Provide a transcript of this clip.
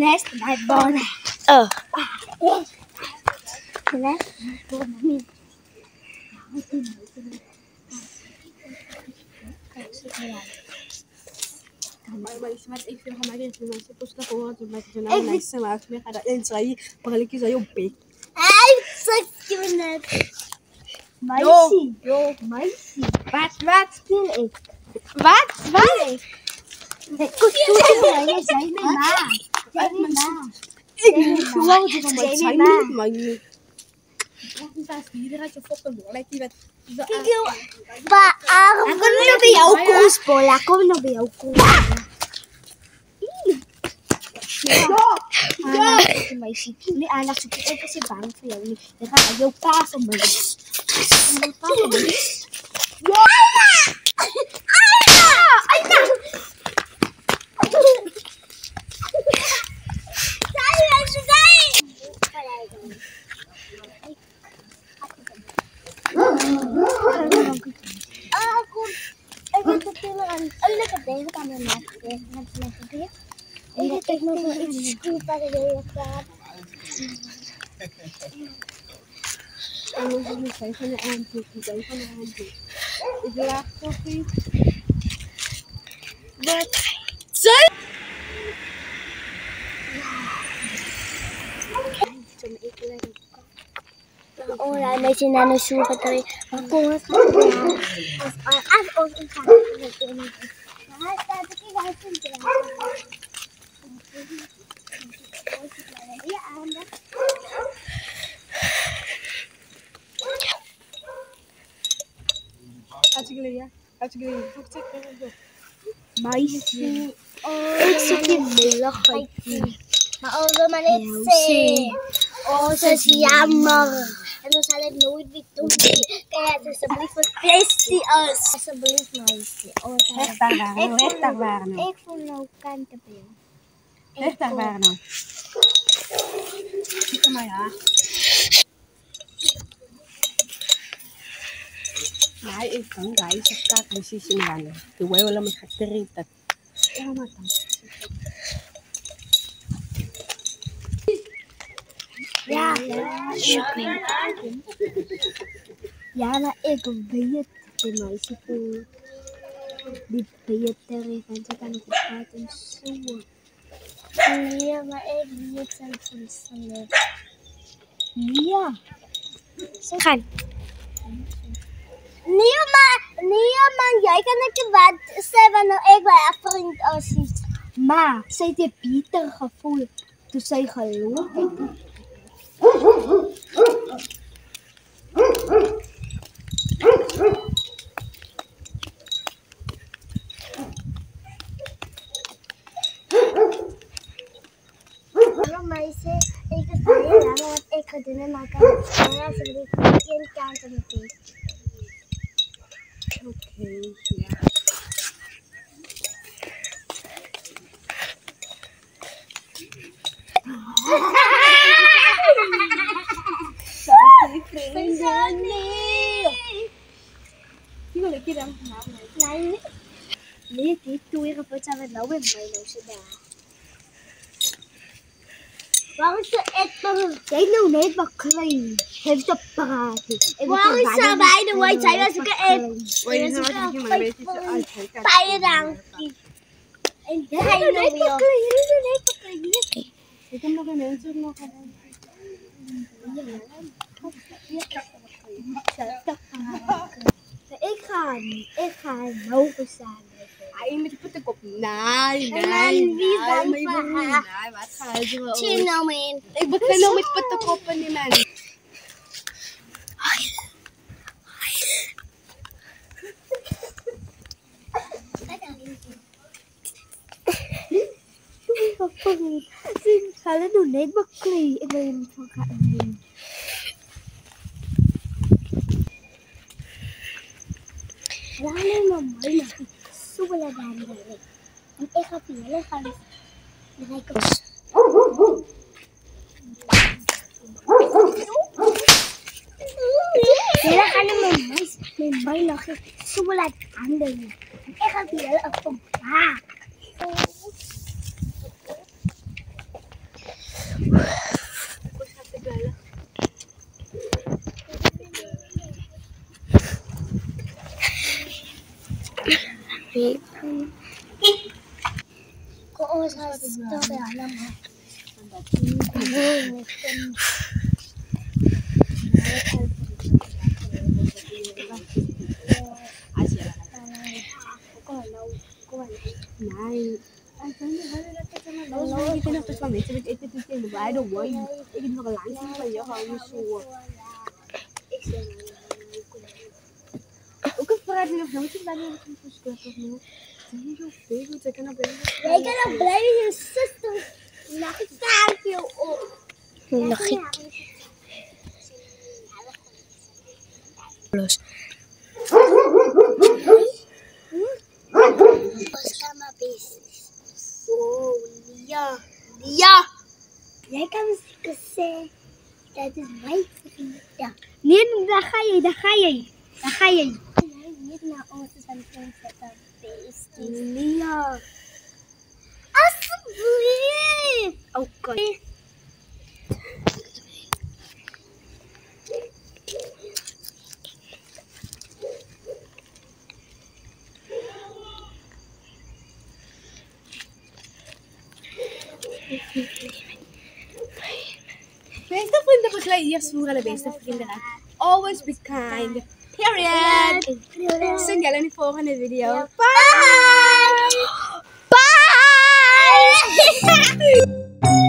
nest bij bonen. Nest bonen. May smart if yung kamarin na suppose na ko to make na nice na may kada insay pangaliki sa yung bake. Ay, sakit. Maisie. Yo, maisie. Wat skin ik? Wat? Kustuur na yan, say me ma. Say me ma. Wow, di ba may say me may. Ang taas dito ra sa photo mo like ibat. Pa, ako na biyaw kus bola, ako na biyaw kus. Anak may siki ni anak siki ay kasi bang sayaw ni ayaw pa sa malis. Ora may sinanasukat rin ako sa as on sa Maisie. Sige, malaki. Maolo malitsi. O sa siyamar. Ano sa lag nooit bitumbi. Kaya sa brief tasty us. Sa brief maisie. O Hektar waren. Ik vond nou kant op je. Hektar waren. Kijk maar ja. Nei, ik kan guys, ik sta precies in wanneer. De way wala magkakteritat. Ja, maar dan. Ja, shopping. Ja, maar ik weet het meisje voor die beter van ze kan ik praten zo. Nee, maar ik weet het zelf niet. Ja. Gaan. Nee, man, jij kan niet wat zeggen nou ik bij een vriend als maar zij heeft beter gevoel toen zij geloof. Hallo meisje, ik ga je laten wat ik ga doen en maken. En alsjeblieft geen kant op meteen. Okay, ja. Nee, die toeren voor zijn nou in mijn neus daar. Waar is de etter? Jij nou net wat klein. Heeft dat praten. Waar is ze bij de white zijn als ik dankie. En jij nou weer. Ik heb nog een mensen nog een. Ik ga nou staan. Ay, met je putte kop. Nee, wie wat ga je doen? Zie nou men. Ik begin nou met putte koppen niet man. Kalian doe net bakli. Ik wil hem van gaan doen. Lalu mama nak sudah dah. Ik ga pilih kali. Mereka. Kaya kali may nog sulat anden. Ik ga pilih apa? Kung sa story alam mo. Jij kan ook blijven je zuster nakitaak je op. Nakit. Los. Sama business. Oh, Lia. Lia. Jij kan misschien zeggen, dat is mijn vriend. Nee, daar ga je. Daar ga je. Jij niet naar ons aan het zetten. Lia. Alsjeblieft. Oké. Beste vrienden, begeleid eerst voor de beste vrienden. Always be kind. Period. Zie jullie in de volgende video. Bye. Bye.